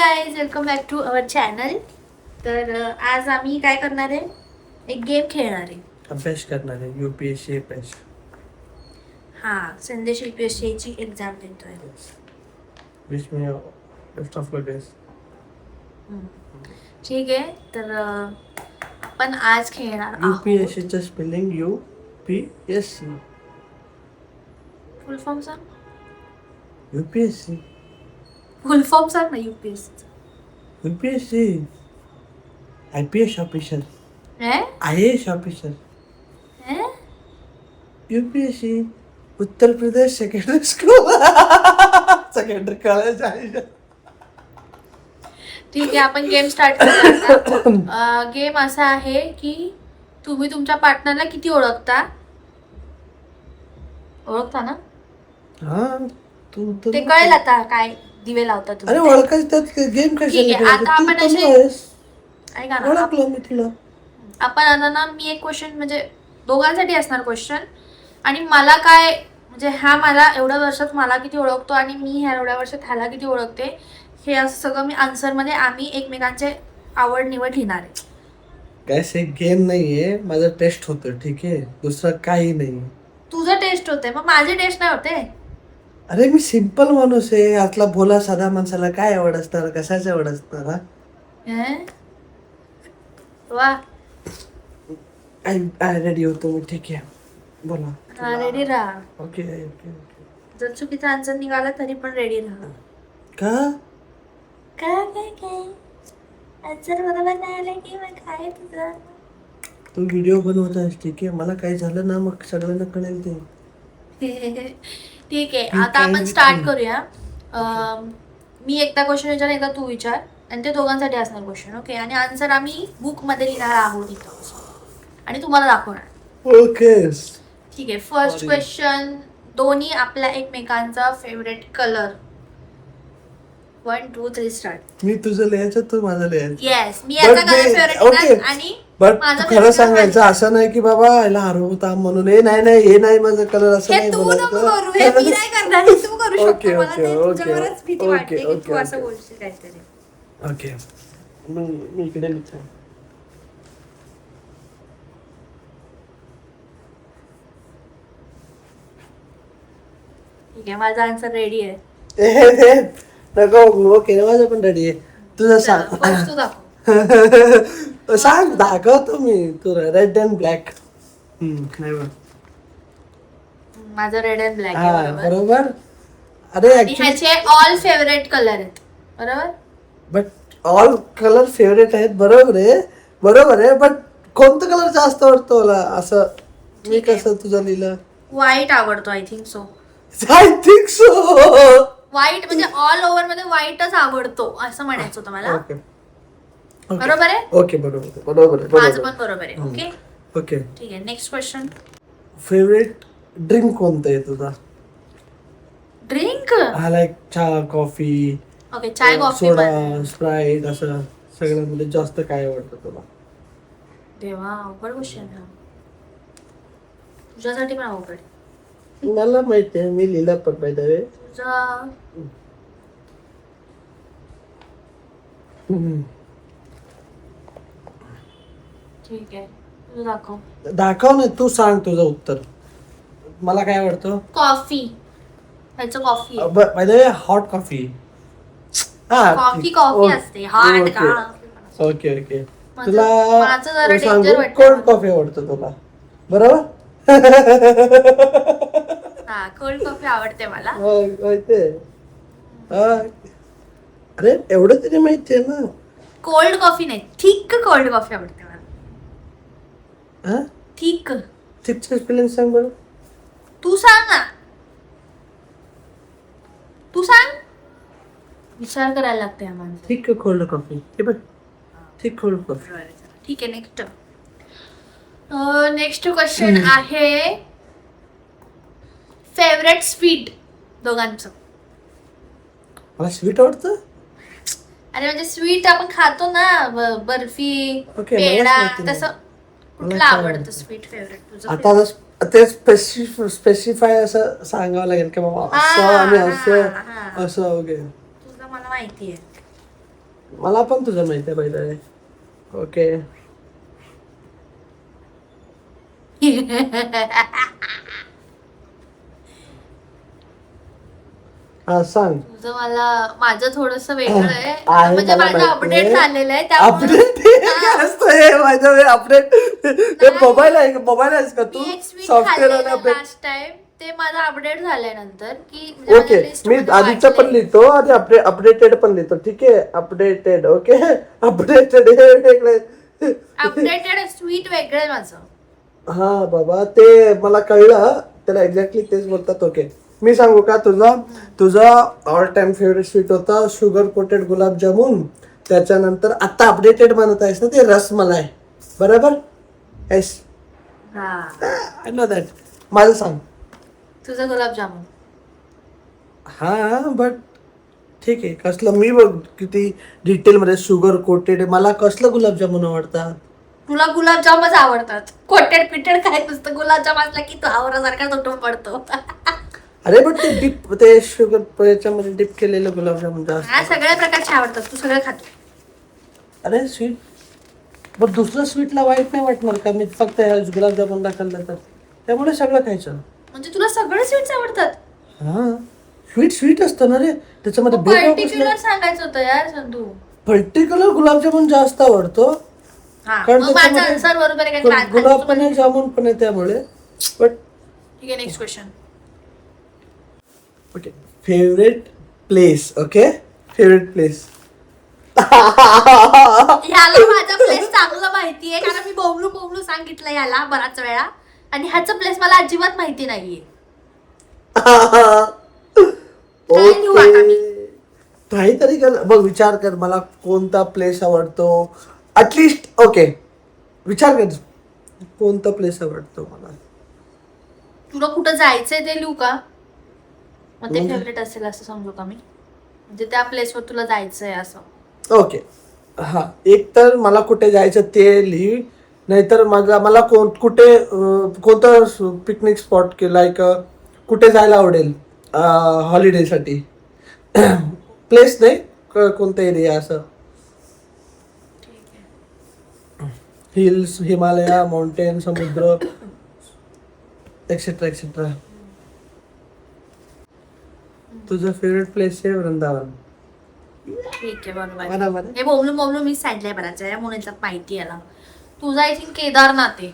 Guys, welcome back to our channel. तर आज आम्ही काय करणार आहे, एक गेम खेळणार आहे. अभ्यास करणार आहे UPSC अभ्यास. हा, संदेश UPSC ची एक्झाम देतोय. Wish me best of luck guys. ठीक आहे, तर आपण आज खेळणार आहोत. UPSC चं स्पेलिंग UPSC. फुल फॉर्म सांग. UPSC. फुल फॉर्म सांग ना UPSC. UPSC IPS ऑफिसर, है IAS ऑफिसर. है UPSC Uttar Pradesh secondary school secondary college आहे. ठीक आहे, आपण गेम स्टार्ट करूया. गेम असा आहे की तुम्ही तुमच्या पार्टनरला किती ओळखता ना? हा, तू ते कळेल आता. काय दिवे लावता अरे तुम्ही? ओळखायचं त्यात गेम ठीक आहे, आता आपण असे ऐका ना, ओळखलं मी तुला. आपण आता ना, मी एक क्वेश्चन म्हणजे दोघांसाठी असणार क्वेश्चन, आणि मला काय म्हणजे हा मला एवढ्या वर्षात मला किती ओळखतो आणि मी ह्या एवढ्या वर्षात ह्याला किती ओळखते, हे असं सगळं मी आन्सरमध्ये आम्ही एकमेकांचे आवड निवड लिहिणार आहे. गॅस एक गेम नाहीये, माझं टेस्ट होतं. ठीक आहे, दुसरं काही नाही. तुझं टेस्ट होते, मग माझे टेस्ट नाही होते. अरे मी सिंपल माणूस आहे, आतला भोला साधा माणसाला काय आवड असणार, कशाची आवड असणार. हा, वा, आय रेडी होतो मी. ठीक आहे, बोला. रेडी राहा. Okay okay okay. जर चुकीचा आन्सर निघाला तरी पण रेडी राहा. का काय काय काय आन्सर बरोबर नाही आला की मग काय तुझं? तू व्हिडिओ बनवत आहेस, ठीक आहे. मला काय झालं ना, मग सगळ्यांना कळेल ते. ठीक आहे, आता आपण स्टार्ट करूया. मी एकदा क्वेश्चन विचार, एकदा तू विचार, आणि ते दोघांसाठी असणार क्वेश्चन. ओके, आणि आन्सर आम्ही बुक मध्ये लिहिणार आहोत इथं आणि तुम्हाला दाखवणार. ओके ठीक आहे. फर्स्ट क्वेश्चन, दोन्ही आपल्या एकमेकांचा फेवरेट कलर. 1 2 3 स्टार्ट. मी तुझं लिहायचं, तू माझं लिहायचं. येस, मी याचा कलर फेवरेट आणि बट माझा खरं सांगायचं असं नाही की बाबा याला हरवता म्हणून. हे नाही, हे नाही माझं कलर, असं नाही तू नको करू. बोलायचं. हे मी नाही करणार, हे तू करू ओके, शकतो. मला ओके, ते ओके, तुझ्यावरच भीती वाटते की ओके, तू असं ओके. बोलशील काहीतरी. ओके, मी इकडे लिहितो. ठीक आहे, माझा आन्सर रेडी आहे. नको. ओके, माझं पण रेडी आहे. तुझं सांग. फर्स्ट तू दाखव. सांग, दाखवतो मी तुला. Red and black. नाही बरं. माझा रेड अँड ब्लॅक हा, आहे, बरोबर. बरोबर. अरे आणि ह्याचे ऑल फेवरेट कलर आहेत, बरोबर. बट ऑल कलर फेवरेट आहेत, बरोबर आहे. बट कोणतं कलर जास्त आवडतो मला, असं मी कसं तुझं लिहिलं. व्हाईट आवडतो, I think so. I think so. White म्हणजे ऑल ओव्हर मध्ये व्हाईटच आवडतो असं म्हणायचं होतं मला. ओके, बरोबर आहे. ओके, बरोबर. माझं पण बरोबर आहे. Okay, okay. ठीक आहे. Next question. फेवरेट ड्रिंक कोणतं आहे तुझा? ड्रिंक. हा, लाईक चहा, कॉफी, ओके, चाय, कॉफी. सोडा, स्प्राईट, असं सगळ्यांमध्ये जास्त काय आवडतं तुला? देवा, अवघड क्वेश्चन. तुझ्यासाठी पण अवघड. मला माहिती आहे, मी लिहिला पण पाहिजे. तुझा ठीक आहे, तुझं दाखव. दाखव ना, तू सांग तुझं उत्तर. मला काय आवडतं? कॉफी. ह्याचं कॉफी आहे. पाहिजे हॉट कॉफी. कॉफी असते, हॉट का. ओके. माझं जरा तुला danger सांगू, वाटतं. कोल्ड कॉफी आवडतं तुला, बरोबर? हा, कोल्ड कॉफी आवडते मला. माहितीये. अरे एवढं तरी माहितीये ना. कोल्ड कॉफी नाही, थिक कोल्ड कॉफी आवडते मला. थिक. थिकचं स्पेलिंग सांग बरं. तू सांग ना, तू सांग. विचार करायला लागते आम्हाला. Thick cold coffee. हे बघ, थिक कोल्ड कॉफी. ठीक आहे. नेक्स्ट क्वेश्चन आहे, फेवरेट स्वीट दोघांचं. मला स्वीट आवडतं. अरे म्हणजे स्वीट आपण खातो ना, बर्फी, ओके, पेढा, मलाच माहिती नाही. तसं कुठलं मला काय आवडतं आवडतं? स्वीट फेवरेट तुझं? आता ते स्पेसिफाय असं सांगावं लागेल की बाबा असं आणि असं. ओके. तुझं मला माहिती आहे. मला पण तुझं माहिती आहे पाहिजे. ओके. हा सांग. तुझं माझं थोडस वेगळं आहे आहे, म्हणजे मला माझं माहिती अपडेट आहे. झालेलं आहे त्यामुळे अपडेट मोबाईल आहे का तू? मी एक स्वीट सॉफ्टवेअर खाल्लेलं अपडेट. लास्ट टाइम ते माझं अपडेट झालंय नंतर की म्हणजे ओके, माझ्या list मी मध्ये आधीचं पण वाढलंय. लिहितो आणि अपडेटेड पण लिहितो. ठीक आहे, अपडेटेड. ओके, अपडेटेड हे वेगळे. अपडेटेड स्वीट वेगळं आहे माझं. हा बाबा, ते मला कळलं. त्याला एक्झॅक्टली तेच बोलतात. ओके, मी सांगू का तुझा ऑल टाइम फेवरेट स्वीट होता शुगर कोटेड गुलाबजामुन. त्याच्यानंतर आता अपडेटेड बनवत आहेस ना ते रसमलाई, बरोबर? Yes, I know that. माझं सांग. तुझं गुलाबजामुन. हा बट ठीक आहे. कसलं मी बघ किती डिटेल मध्ये शुगर कोटेड. मला कसलं गुलाबजामुन आवडतात. तुला गुलाबजामच आवडतात. कोटेड पिटेड काय नुसतं गुलाबजाम असला की तू आवरासारखा तुटून पडतो. अरे बट ते डिप, ते शुगर याच्यामध्ये डिप केलेलं गुलाबजामुन जास्त. हा सगळ्या प्रकारचे आवडतात. तू सगळं खातो. अरे स्वीट, पण दुसरं स्वीटला वाईट नाही वाटणार का? मी फक्त गुलाबजामुनला खाल्लं तर त्यामुळे सगळं खायचं. म्हणजे तुला सगळे स्वीट्स आवडतात. हा, स्वीट असतं ना रे त्याच्यामध्ये. पर्टिक्युलर सांगायचं होतं यार संधू. पर्टिक्युलर गुलाबजामुन जास्त आवडतो. हा, कारण मग माझा आन्सर बरोबर आहे का? गुलाब पण आहे, जामुन पण आहे त्यामुळे. बट ठीक आहे, next question. Okay, favourite place. Okay, favourite place. ह्याला माझा प्लेस चांगलं माहितीये कारण मी बोबलू सांगितलं याला बराच वेळा आणि ह्याचं प्लेस मला अजिबात माहिती नाहीये. काय लिहू आता मी? काहीतरी कर बघ, विचार कर. मला कोणता प्लेस आवडतो ऍटलिस्ट. ओके, विचार कर कोणता प्लेस आवडतो मला. तुला कुठं जायचंय ते लिहू का? मग ते फेवरेट असेल असं समजू का मी? म्हणजे त्या प्लेसवर तुला जायचंय असं. ओके, हा. एक तर मला कुठे जायचं ते लिही, नाहीतर मला कुठे कोणतं पिकनिक स्पॉट की लाईक कुठे जायला आवडेल हॉलिडेसाठी. प्लेस नाही, कोणता एरिया असं. हिल्स, हिमालय, माउंटेन, समुद्र, एक्सेट्रा एक्सेट्रा. तुझं फेवरेट प्लेस आहे वृंदावन. ठीक आहे, बरोबर. बरोबर. हे बोबलू मी सांगितलंय बराच वेळा म्हणून माहिती याला. तुझा आय थिंक केदारनाथ आहे.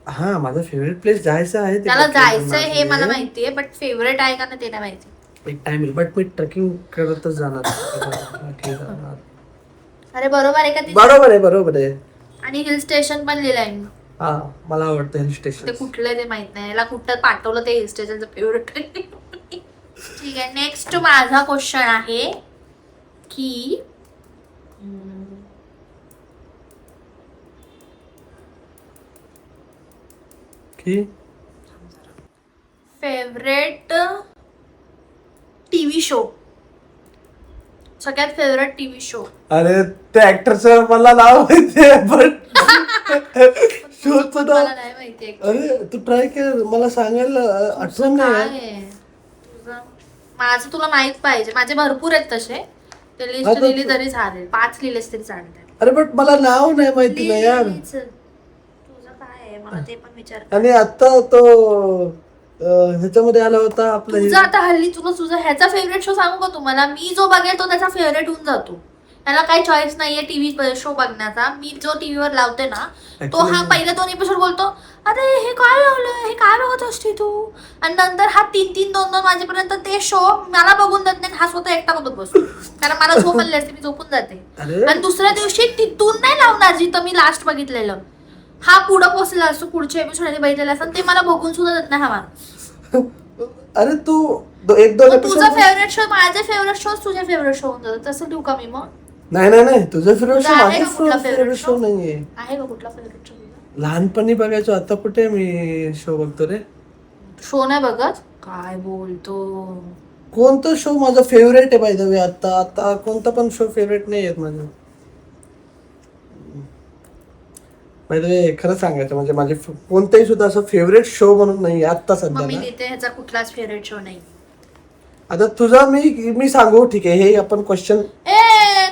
हा, माझं फेवरेट प्लेस जायचं आहे. त्याला जायचंय हे मला माहितीये, बट फेवरेट आहे का ना ते नाही माहिती. एक टाइम येईल, बट मी ट्रेकिंग करतच जाणार. अरे बरोबर आहे का ते? बरोबर आहे. आणि हिल स्टेशन पण लिहिलंय मी. हा, मला आवडतं हिल स्टेशन. ते कुठलं ते माहित नाही. याला कुठं पाठवलं ते हिल स्टेशनचं फेवरेट. ठीक आहे, नेक्स्ट माझा क्वेश्चन आहे की फेवरेट टीव्ही शो. सगळ्यात फेवरेट टीव्ही शो. अरे त्या ऍक्टरचं मला नाव माहितीये बट शोचं नाव मला नाही माहिती. अरे तू ट्राय कर, मला सांगायला आठवण नाही. माझं तुला माहित पाहिजे. माझे भरपूर आहेत तसे. ते लिस्ट लिहिली तरी चालेल. 5 लिहिलेस तरी चालते. अरे बट मला नाव नाही माहिती ना यार. तुझं काय आहे मला ते पण विचार. आणि आता तो ह्याच्यामध्ये आला होता आपला. तुझं आता हल्ली तुझं ह्याचा फेवरेट शो सांगू का तुम्हाला? मी जो बघेल तो त्याचा फेवरेट होऊन जातो. त्याला काही चॉईस नाहीये टीव्ही शो बघण्याचा. मी जो टीव्हीवर लावते ना तो हा पहिले 2 एपिसोड बोलतो, अरे हे काय लावलं, हे काय बघत असते तू. आणि नंतर हा 3-3, 2-2 वाजेपर्यंत ते शो मला बघून जात नाही. हा स्वतः एकटा बघत बसतो कारण मला झोप आली असते, मी झोपून जाते. आणि दुसऱ्या दिवशी तिथून नाही लावणार जिथं मी लास्ट बघितलेलं. हा पुढं पोचलेला असतो, पुढच्या एपिसोड बघितलेला असतो. ते मला बघून सुद्धा देत नाही हा माणूस. अरे तू 1-2 एपिसोड. तुझा फेवरेट शो माझे फेवरेट शो तुझे फेवरेट शो होऊन जातात. तसं देऊ का मी मग? नाही, तुझं फेवरेट शो आहे माझा का कुठला फेवरेट फेवरेट शो नाहीये. आहे का कुठला फेवरेट शो? लहानपणी बघायचो, आता कुठे मी शो बघतो रे. शो नाही बघत? काय बोलतो? कोणतं शो माझा फेवरेट आहे बाय द वे. आता कोणता पण शो फेवरेट नाही आहेत माझं बाय द वे. खरं सांगायचं म्हणजे माझे कोणताही सुद्धा असं फेवरेट शो म्हणून नाही आता सध्या. मी लिहिते ह्याचा कुठलाच फेवरेट शो नाही. आता तुझा मी सांगू. ठीक आहे, हे आपण क्वेश्चन.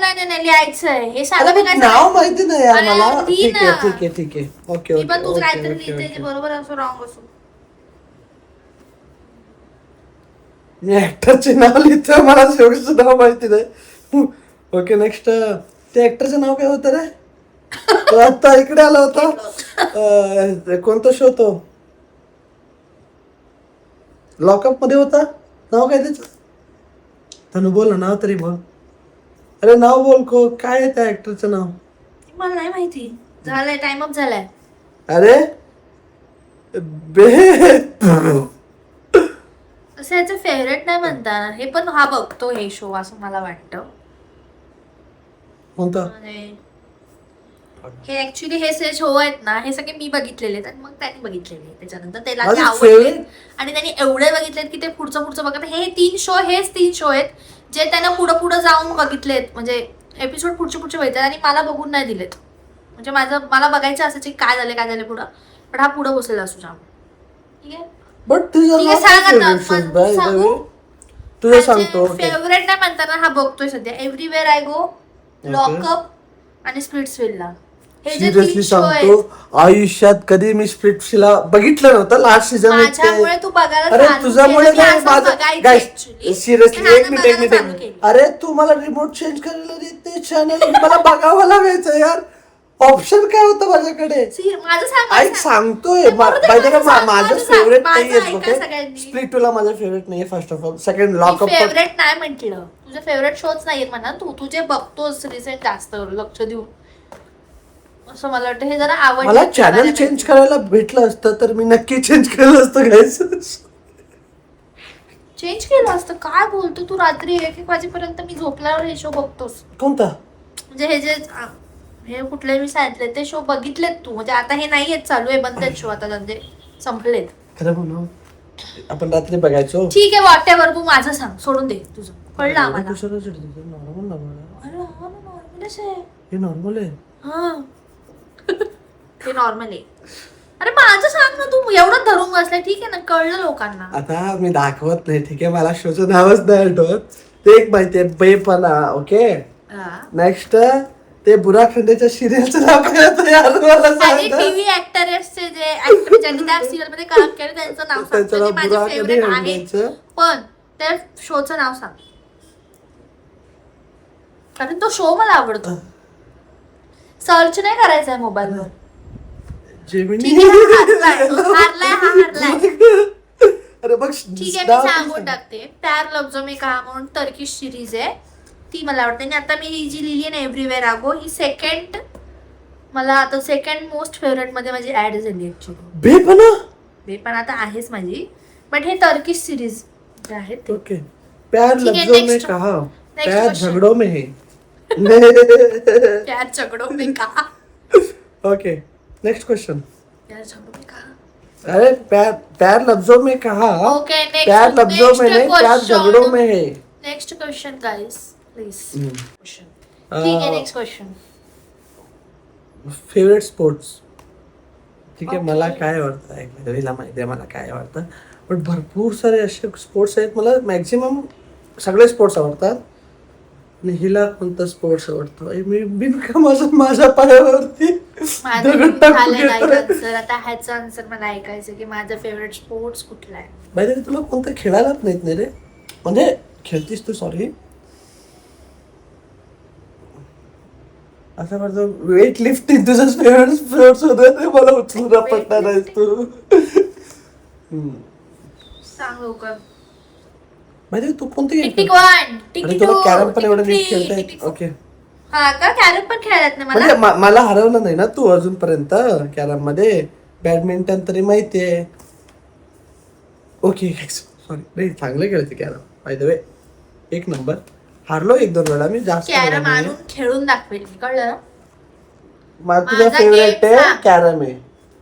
नाही लिहायचंय हे अरे सांगा पण नाव माहिती नाही यार अरे, मला. लिही ठीक आहे ना. ठीक आहे ठीक आहे. ओके मी ओके पण तुझं काहीतरी ओके लिहिते जे ओके. बरोबर असो रॉंग असो. मी ऍक्टरचे नाव लिहितोय, मला शेवटचं नाव माहिती नाही. Okay next. ते ऍक्टरचं नाव काय होतं रे? तो आता इकडे आला होता. कोणता शो तो? लॉकअप मध्ये होता. नाव काय त्याचं? तनु बोल ना, नाव तरी बोल. अरे नाव बोल को, काय आहे त्या ऍक्टरचं नाव? मला नाही माहिती. झालंय टाइम अप झालाय. अरे बे असं याचं फेवरेट नाही म्हणता हे, पण हा बघतो हे शो असं मला वाटतं. कोणता? आणि हे ऍक्च्युली हे शो आहेत ना हे सगळे मी बघितलेले आहेत आणि मग त्यांनी बघितलेले त्याच्यानंतर त्याला ते माझे आवडले favorite- आणि त्यांनी एवढे बघितलेत की ते पुढचं बघत. हे हेच तीन शो आहेत जे त्यानं पुढं जाऊन बघितलेत, म्हणजे एपिसोड पुढचे बघितलेत आणि मला बघून नाही दिलेत. म्हणजे मला बघायचं असायचं की काय झालं पुढं, पण हा पुढं बसलेला असू जाम. ठीक आहे बट तुझं ठीक आहे, सांग आता. सांगू? तुझं सांगतो. फेवरेट नाही म्हणताना हा बघतोय सध्या एव्हरीवेअर आय गो, लॉकअप आणि स्प्लिट्सव्हिला. हे जे सिरियसली तीन शो आहेत सांगतो, आयुष्यात कधी मी स्प्लिट्सव्हिला बघितलं नव्हतं. लास्ट सीझन माझ्यामुळे तू बघायला अरे चालू तुझ्यामुळे केलं, नाही मी माझं. असं बघायचं गाईस actually. सिरियसली मी एक मिनिट बघायला चालू केलं. अरे तू मला रिमोट चेंज करायला देते चॅनल, मला बघावं लागायचं यार. ऑप्शन काय होतं माझ्याकडे? माझं सांग, ऐक सांगतोय. ते बरोबर आहे, माझं माझं माझं सांग, फेवरेट माझं नाहीये. ऐका ओके सगळ्यांनी. स्प्लिट तुला माझं फेवरेट नाहीये first of all. Second lock-up favourite नाही म्हटलं, तुझे फेवरेट शोच नाहीये म्हणा. तू जे बघतोस रिसेंट जास्त लक्ष देऊन असं मला वाटतं हे जरा आवडलं. मला चॅनल चेंज करायला भेटलं असतं तर मी नक्की चेंज केलं असतं गाईस. चेंज केलं असतं. काय बोलतो तू? रात्री 1-1 वाजेपर्यंत मी झोपल्यावर हे शो बघतोस. कोणता? म्हणजे हे कुठले मी सांगितले ते शो बघितलेत तू? म्हणजे आता हे नाही आहेत चालू आहे, बंद आहेत शो आता, म्हणजे संपलेत. खरं म्हणू आपण रात्री बघायचो. ठीक आहे वॉटेवर, तू माझं सांग, सोडून दे तुझं. कळलं आम्हाला. नॉर्मल अरे हा ना, नॉर्मलच आहे. हे नॉर्मल आहे. हा ते नॉर्मल आहे. अरे माझं सांग ना, तू एवढं धरून बसलाय. ठीक आहे ना, कळलं लोकांना. आता मी दाखवत नाही, ठीक आहे, मला शोचं नावच नाही आठवत. ते एक माहितीये, बेपना. ओके नेक्स्ट ते बुराखंडेच्या सिरियलचं नाव काय होतं यार मला सांग. टीव्ही ऍक्टरचे जे ऍक्टर ज्यांनी त्या सिरियल मध्ये काम केलं त्यांचं नाव सांग. त्याचं नाव ते माझे बुराखंडे फेवरेट आहे, हंडेचं. पण त्या शोचं नाव सांग, कारण तो शो मला आवडतो. सर्च नाही करायचा आहे मोबाईलवर. जेमिनी. ठीक आहे, हारलाय. अरे बघ ठीक आहे, मी सांगून टाकते. प्यार लफ्जो में कहा म्हणून टर्किश सिरीज आहे, ती मला आवडते. आणि आता मी ही जी लिहिली आहे ना एव्हरीवेअर आगो, ही सेकंड मला आता सेकंड मोस्ट फेवरेट मध्ये माझी ऍड झाली ऍक्च्युली. बेपना पण आता आहेच माझी, बट हे टर्किश सिरीज जे आहे ते. ओके प्यार ठीक आहे, लफ्जों में next- कहा, next प्यार question. झगड़ों में है. प्यार झगड़ों में कहा. Okay next question. प्यार झगड़ों में कहा. अरे प्यार लफ्जों में कहा, Okay, next- प्यार लफ्जों next में नहीं, प्यार question. झगड़ों में है. Next question guys please. Question Uh, ठीक आहे, नेक्स्ट क्वेश्चन. Favourite sports. ठीक आहे Okay. मला काय आवडतं हिला माहिती आहे मला काय आवडतं, पण भरपूर सारे असे स्पोर्ट्स आहेत. मला मॅक्झिमम सगळे स्पोर्ट्स आवडतात. आणि हिला कोणता स्पोर्ट्स आवडतो? मी बिनका माझ्या पायावरती दगड टाकून घेतोय. आता ह्याचा आन्सर मला ऐकायचं की माझा फेवरेट स्पोर्ट्स कुठला आहे. माहिती आहे तुला कोणतं खेळायलाच नाहीत नाही रे, म्हणजे खेळतीस तू सॉरी. असं माझं वेट लिफ्टिंग तुझं फेवरेट स्पोर्ट्स होतं ते मला उचलून पडणार आहेस तू. सांग लवकर. माहिती तू कोणते टिक टिक वन, टिक आणि टिक तुला टू, कॅरम पण टिक एवढं टिक नीट थ्री, खेळता टिक येत. टिक ओके हा का कॅरम पण खेळत नाही म्हणजे मला. मला हरवलं नाही ना तू अजूनपर्यंत कॅरम मध्ये. बॅडमिंटन तरी माहितीये. ओके सॉरी नाही चांगलं खेळते carrom by the way, 1 number. हारलो 1-2 वेळा मी, जास्त कॅरम आणून खेळून दाखवेल मी, कळलं ना. तुझा माझा फेवरेट game आहे सांग. कॅरम आहे.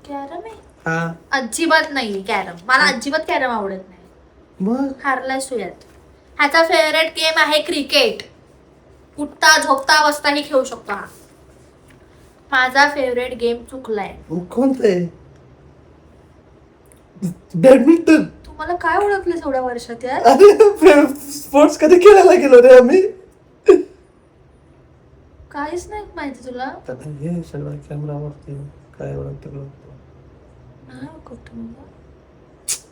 कॅरम आहे हा अजिबात नाही कॅरम, मला अजिबात कॅरम आवडत नाही. मग हारलाय सुयात. ह्याचा फेवरेट गेम आहे क्रिकेट. उठता झोपता बसताही खेळू शकतो हा. माझा फेवरेट गेम चुकलाय. कोणतं आहे? बॅडमिंटन. तुम्हाला काय ओळखलं एवढ्या वर्षात यार? अरे स्पोर्ट्स कधी खेळायला गेलो रे आम्ही. काहीच नाही माहिती तुला? आता हे सगळं कॅमेरावरती काय ओळखतं नाही कुठं मला.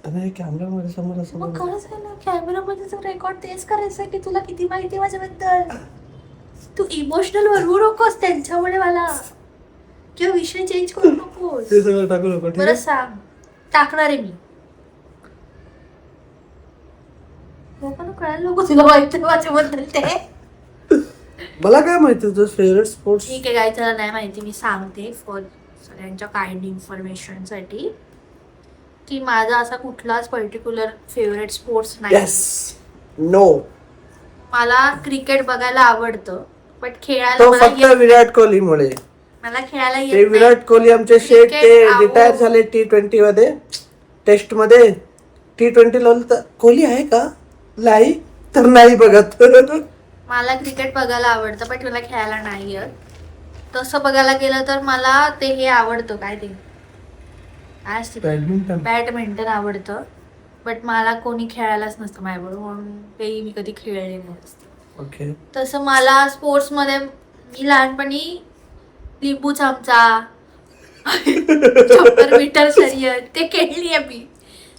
अरे कॅमेरामध्ये समोर मग समोर खरंच आहे ना, कॅमेरामध्ये रेकॉर्ड तेच करायचं की तुला किती माहिती माझ्याबद्दल. तू इमोशनल बनवू नकोस त्यांच्यामुळे मला, किंवा विषय चेंज करू नकोस. ते सगळं टाकू नको ठीक बरं आहे. सांग, टाकणार आहे मी. लोकांना कळायला नको तुला माहिती माझ्याबद्दल ते. मला काय माहिती तुझं फेवरेट स्पोर्ट्स? ठीक आहे, काय त्याला नाही माहिती, मी सांगते फॉर सगळ्यांच्या काइंड इन्फॉर्मेशन साठी की माझा असा कुठलाच पर्टिक्युलर फेवरेट स्पोर्ट्स नाही. Yes no. मला क्रिकेट बघायला आवडतं, बट खेळायला तो मला फक्त विराट कोहलीमुळे. मला खेळायला ते येत नाही. विराट कोहली आमचे शेठ ते Cricket, रिटायर अहो. झाले T20 मध्ये, टेस्ट मध्ये. T20 लावलं तर कोहली आहे का? नाही तर नाही बघत. मला क्रिकेट बघायला आवडतं, पण मला खेळायला नाही येत. तसं बघायला गेलं तर मला ते हे आवडतं, काय ते बॅडमिंटन. बॅडमिंटन आवडतं, बट मला कोणी खेळायलाच नसतं माझ्याबरोबर, म्हणून तेही मी कधी खेळले नसते. ओके. तसं मला स्पोर्ट्समध्ये मी लहानपणी लिंबू चमचा, 100 मीटर शर्यत ते खेळली आहे मी,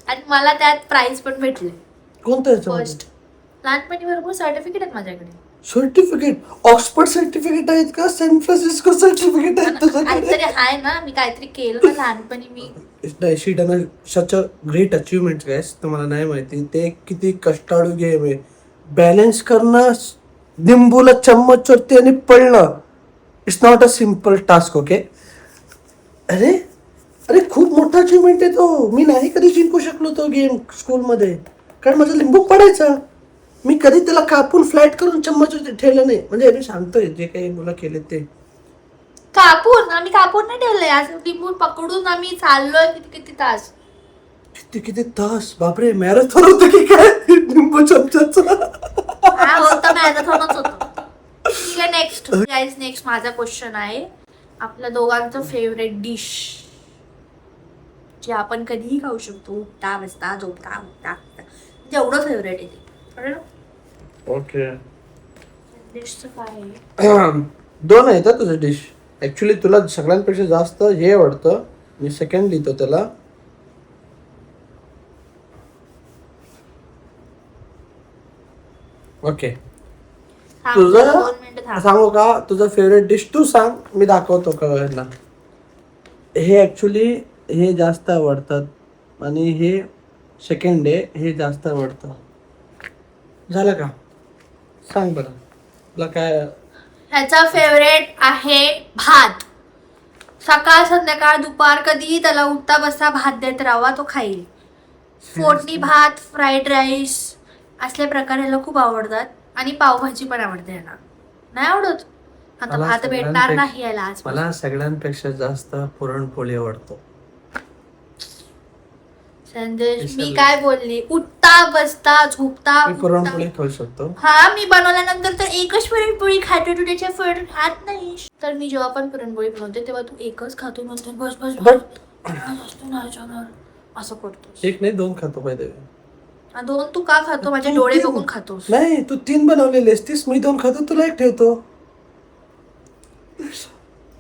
आणि मला त्यात प्राइज पण भेटले कोणतं फर्स्ट. लहानपणी भरपूर सर्टिफिकेट आहेत माझ्याकडे. सर्टिफिकेट? ऑक्सफर्ड सर्टिफिकेट आहेत का? सॅन फ्रान्सिस्को सर्टिफिकेट आहेत तुझ्याकडे? काहीतरी आहे ना, मी काहीतरी केलं ना लहानपणी मी. नाही, she done such a great achievement guys. तुम्हाला नाही माहिती ते किती कष्टाळू गेम आहे. बॅलन्स करणं, लिंबूला चम्मच वरती आणि पळणं, it's not a simple task. Okay. अरे अरे खूप मोठा अचीवमेंट आहे तो. मी नाही कधी जिंकू शकलो तो गेम स्कूलमध्ये, कारण माझा लिंबू पडायचा. मी कधी त्याला कापून फ्लॅट करून चम्मच ठेवलं नाही. म्हणजे मी सांगतोय जे काही मुलं केले ते. आम्ही कापून नाही ठेवलंय, आज लिंबू पकडून आम्ही चाललोय किती किती तास. किती तास? बापरे, मॅरेथॉन होतं की काय लिंबू चमच्याचं? हा होता, मॅरेथॉनच होतं. ठीक आहे, नेक्स्ट गाईज, नेक्स्ट माझा क्वेश्चन आहे, आपल्या दोघांचं फेवरेट डिश जे आपण कधीही खाऊ शकतो, उठता बसता झोपता उठता, जेवढं फेवरेट आहे ते. कळलं? ओके. डिशचं काय आहे? दोन आहेत तुझं डिश. ऍक्च्युली तुला सगळ्यांपेक्षा जास्त हे आवडतं, मी सेकंड लिहितो त्याला. ओके. थांब, तुझं 2 मिनिटं थांब. सांगू का? तुझं फेवरेट डिश तू सांग, मी दाखवतो कळायला. हे ऍक्च्युली हे जास्त आवडतात आणि हे सेकंड आहे, हे जास्त आवडतं. झालं का? सांग बरं तुला काय. ह्याचा फेवरेट आहे भात. सकाळ संध्याकाळ दुपार कधीही त्याला उठता बसता भात देत राहावा, तो खाईल. फोडणी भात, फ्राईड राईस असले प्रकार ह्याला खूप आवडतात, आणि पावभाजी पण आवडते ह्याला. नाही आवडत? आता मला भात भेटणार सगळ्यांपेक्षा- नाही याला आज. मला सगळ्यांपेक्षा जास्त पुरणपोळी आवडतो. संदेश, मी काय बोलली? उठता बसता झोपता मी उठता. पुरणपोळी खाऊ शकतो. हा, मी बनवल्यानंतर तर एकच पुरणपोळी खातो, तू त्याच्या फळ खात नाही. तर मी जेव्हा पण पुरणपोळी बनवते तेव्हा तू एकच खातो, नंतर बस बस बट असं करतो. एक नाही, दोन खातो पाहिजे. 2 तू का खातो? माझे तू डोळे 3 बघून खातोस. नाही, तू 3 बनवलेले असतीस, मी 2 खातो, तुला 1 ठेवतो.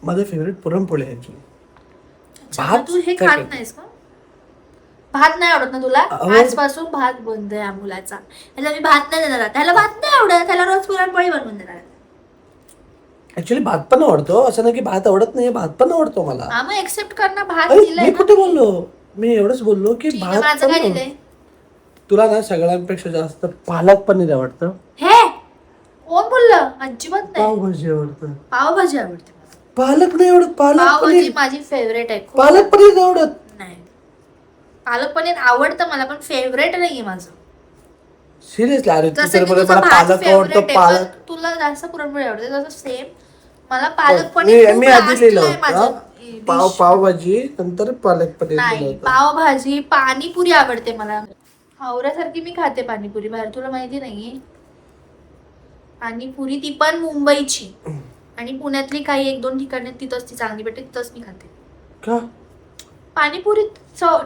माझं फेवरेट पुरणपोळी आहे ऍक्च्युली. अच्छा, तू हे खात नाहीस का? भात नाही आवडत ना तुला? आजपासून भात बंद आहे या मुलाचा. त्याला मी भात नाही देणार, त्याला भात नाही आवडत, त्याला रोज पुरणपोळी बनवून देणार. ऍक्च्युली भात पण आवडतो, असं नाही की भात आवडत नाही, भात पण आवडतो मला. हा, मग एक्सेप्ट कर ना, भात अरे, दिलंय मी ना. कुठे बोललो? मी एवढंच बोललो की ठीक आहे, भात माझं पण काय आवडतो. दिलंय? तुला ना सगळ्यांपेक्षा जास्त पालक पनीर आवडतं. हे कोण बोललं? अजिबात नाही. पावभाजी आवडतं. पावभाजी आवडते मला. पालक नाही आवडत. पालक पावभाजी पनीर. माझी फेवरेट आहे खूप. पालक पनीर नाही आवडत. नाही, पालक पनीर आवडतं मला, पण फेवरेट नाहीये माझं. सिरियसली? अरे तू जसं तर की बोल तुझं मला भात पालक favorite आवडतो. आहे, पालक पण तुला जास्त पुरणपोळी आवडते, तसं सेम मला पालक पनीर खूप मी आधी last लिहिलं ला आहे माझं होतं dish. पावभाजी, नंतर पालक पनीर नाही, लिहिलं होतं. पावभाजी, पाणीपुरी आवडते मला. हावऱ्यासारखी मी खाते पाणीपुरी बाहेर, तुला माहिती नाहीये? पाणीपुरी ती पण मुंबईची, आणि पुण्यातली काही 1-2 ठिकाणी तिथंच ती चांगली भेटते, तिथंच मी खाते. का? पाणीपुरी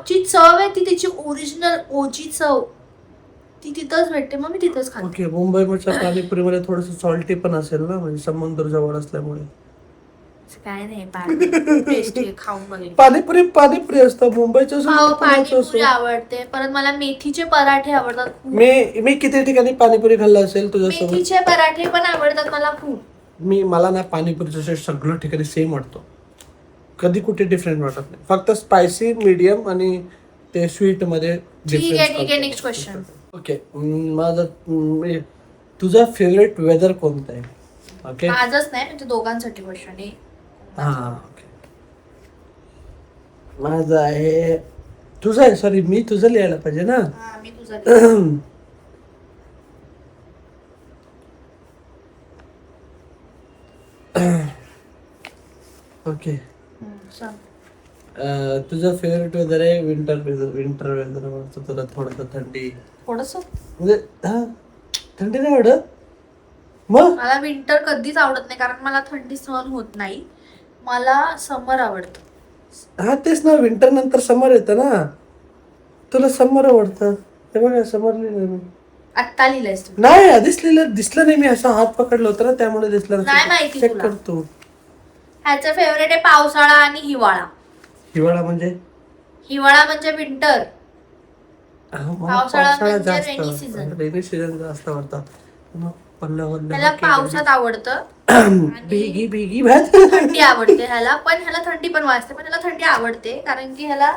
ची चव आहे ती, त्याची ओरिजिनल ओजी चव. ती तिथंच भेटते, मग मी तिथंच खाते. ओके. मुंबईच्या पाणीपुरीमध्ये थोडस सॉल्टी पण असेल ना, म्हणजे समुद्र जवळ असल्यामुळे. असं काय नाही, पाणी टेस्टी आहे, खाऊन बघेल. पाणीपुरी असतं मुंबईचं असो, पुण्याचं पाणीपुरी असो. आवडते, परत मला मेथीचे पराठे आवडतात खूप. मी किती ठिकाणी पाणीपुरी खाल्लं असेल तुझ्यासोबत. मेथीचे पराठे पण आवडतात मला खूप. मला ना पाणीपुरीचं सगळं ठिकाणी सेम वाटतो, कधी कुठे डिफरंट वाटत नाही. फक्त स्पायसी, मीडियम आणि ते स्वीट मध्ये ठीक आहे. Next question. ओके. तुझा फेवरेट वेदर कोणता आहे? ओके. आजच नाही, म्हणजे दोघांसाठी क्वेश्चन आहे. हा ओके. माझा आहे, तुझा आहे. सॉरी, मी तुझं लिहायला पाहिजे ना. मी तुझं. ओके. तुझं फेवरेट वेदर आहे विंटर वेदर आवडतं तुला, थोडस थंडी, थोडस म्हणजे हा थंडी नाही आवडत मग? मला विंटर कधीच आवडत नाही, कारण मला थंडी सहन होत नाही. मला समर आवडतं. हा तेच ना, विंटर नंतर समर येतं ना. तुला समर आवडतं. हे बघा, समर लिहिलं मी. आत्ता लिहिलंयस तू? नाही, आधीच दिसलं नाही. मी असा हात पकडला होता ना, त्यामुळे दिसलं नाही माहिती चेक तुला. करतो. ह्याचं फेवरेट आहे पावसाळा आणि हिवाळा. हिवाळा म्हणजे विंटर. पावसाळा म्हणजे rainy season. रेनी सीझन जास्त आवडतं. त्याला पावसात आवडतं. बिगी भात. थंडी आवडते ह्याला, पण ह्याला थंडी पण वाजते, पण ह्याला थंडी आवडते कारण की ह्याला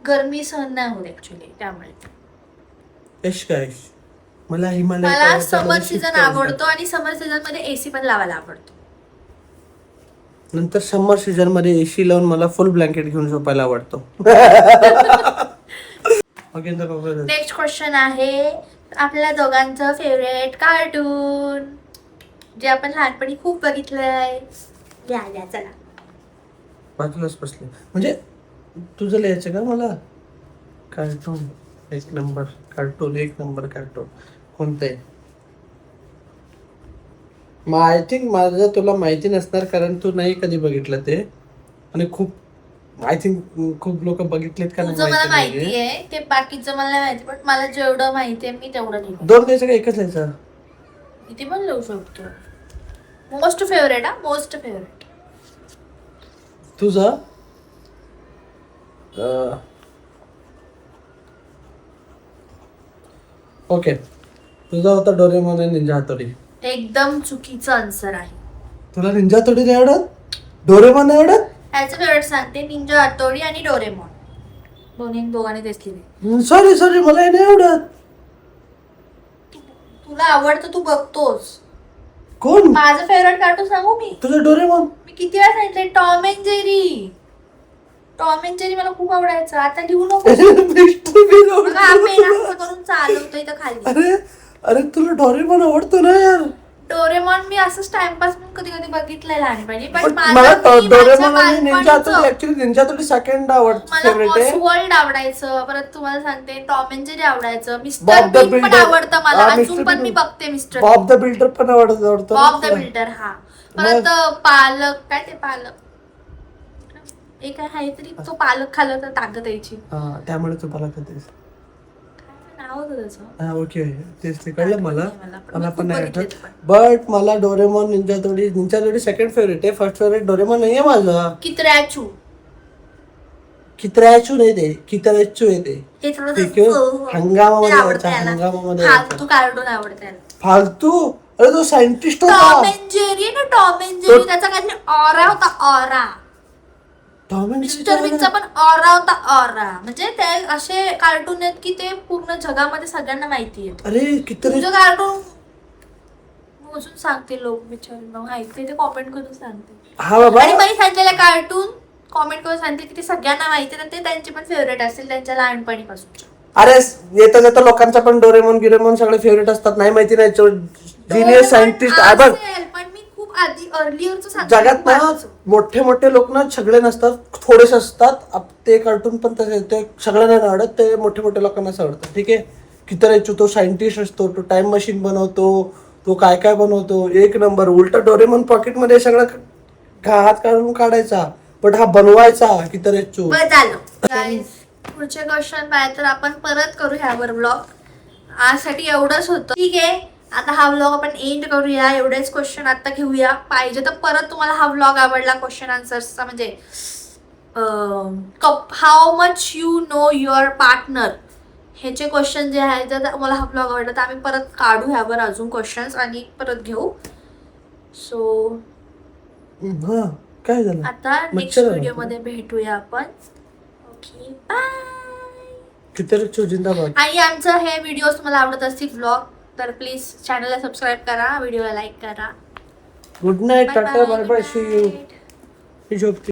गरमी सहन नाही होत ऍक्च्युली, त्यामुळे. मला समर सीझन आवडतो आणि समर सीझन मध्ये एसी पण लावायला आवडतो. नंतर समर सीझन मध्ये एसी लावून मला फुल ब्लँकेट घेऊन झोपायला आवडतो. नेक्स्ट क्वेश्चन आहे आपल्या दोघांचं फेवरेट कार्टून, जे आपण लहानपणी खूप बघितलंय. चला बाजूलाच बसले. म्हणजे तुझं लिहायचं का मला? कार्टून एक नंबर कार्टून कोणतं आहे? आय थिंक माझं तुला माहिती नसणार, कारण तू नाही कधी बघितलं ते. आणि आय थिंक खूप लोक बघितलेत का तुझं मला माहिती आहे, ते बाकीचं मला नाही माहिती, पण मला जेवढं माहिती आहे मी तेवढं लिहिलं. 2 द्यायचं का एकच लिहायचं? किती पण लिहू शकतो. Most favourite. तुझा ओके. तुझा होता डोरेमॉन आणि निंजा हातोडी. एकदम चुकीचं आन्सर आहे. तुला निंजा हातोडी नाही आवडत? डोरेमॉन नाही आवडत? ह्याचं फेवरेट सांगते, निंजा हातोडी आणि डोरेमॉन. दोघांनी तेच लिहिले. सॉरी मला हे नाही आवडत. तुला आवडतं, तू बघतोस. कोण? माझं फेवरेट कार्टून सांगू मी? तुझं डोरेमॉन. मी किती वेळा सांगितलंय, टॉम अँड जेरी मला खूप आवडायचं. आता लिहू नको. करून चालवतोय तर खाली. अरे तुला डोरेमॉन आवडतो ना यार. डोरेमॉन मी असंच टाइमपास म्हणून कधी कधी बघितलंय लहानपणी, पण मला डोरेमॉन आणि निंजा हातोडी, ऍक्च्युअली निंजा हातोडी सेकंड आवडतं, फेवरेट आहे. वर्ल्ड आवडायचं. परत तुम्हाला सांगते, टॉम अँड जेरी आवडायचं. मिस्टर बीन पण आवडतं मला, अजून पण मी बघते मिस्टर. बॉब द बिल्डर पण आवडतं. Bob the builder. हा. परत पालक, काय ते पालक, एक आहे तरी, तो पालक खाल्ला तर ताकद यायची. त्यामुळे तू पालक खातेस. नाव होतं त्याचं. ओके, तेच कळलं मला पण नाही आठवत. बट मला डोरेमॉन निंजा हातोडी सेकंड फेवरेट आहे. फर्स्ट फेवरेट डोरेमॉन नाहीये माझा. कितऱ्याचू नाही ते, कितऱ्याचू आहे ते. हंगामामध्ये फालतू कार्टून आवडते. फालतू? अरे तो सायंटिस्ट होता. टॉम अँड जेरी ना, टॉम अँड जेरी. त्याचा काहीतरी ऑरा होता, ऑरा. मिस्टर बीनचा पण ऑरा होता, ऑरा. म्हणजे ते असे कार्टून आहेत की ते पूर्ण जगामध्ये सगळ्यांना माहिती आहे. अरे तुझं कार्टून मोजून सांगते लोक, बिचारे ऐकते ते कॉमेंट करून सांगते. हा बाबा. आणि मी सांगितलेलं कार्टून कॉमेंट करून सांगते की ते सगळ्यांना माहिती आहे, ते त्यांचे पण फेवरेट असतील त्यांच्या लहानपणीपासून. अरे येता जाता लोकांचा पण डोरेमॉन सगळे फेवरेट असतात. नाही माहिती नाही, जिनियस सायंटिस्ट. पण मी खूप आधी अर्लियरचं सांगते. जगात ना मोठे लोक ना सगळे नसतात, थोडेसे असतात. ते कार्टून पण तसे, ते सगळ्यांना नाही आवडत, ते मोठे लोकांनाच आवडतात. ठीक आहे. कितऱ्याचू तो सायंटिस्ट असतो, तो टाइम मशीन बनवतो, तो काय बनवतो, एक नंबर. उलटा डोरेमॉन पॉकेट मध्ये सगळं हात काढून काढायचा, पण हा बनवायचा कितऱ्याचू. झालं. पुढचे क्वेश्चन पाहिजे तर आपण परत करू ह्यावर ब्लॉग. आजसाठी एवढंच होतं. ठीक आहे, आता हा व्लॉग आपण एंड करूया. एवढेच क्वेश्चन आता घेऊया. पाहिजे तर परत तुम्हाला हा व्लॉग आवडला क्वेश्चन आन्सर्सचा, म्हणजे how much you know your partner, ह्याचे क्वेश्चन जे आहेत, जर तुम्हाला हा व्लॉग आवडला तर आम्ही परत काढू ह्यावर अजून क्वेश्चन्स आणि परत घेऊ. सो हा काय झालं आता नेक्स्ट मच्छर आला व्हिडिओ होता. मध्ये भेटूया आपण. Okay, bye. किती जिंदाबाद. आणि आमचं हे व्हिडिओ तुम्हाला आवडत असतील व्लॉग, तर प्लीज चॅनलला सबस्क्राईब करा, व्हिडिओला लाईक करा. Good night, tata, bye bye, good see you. night. ही झोपते.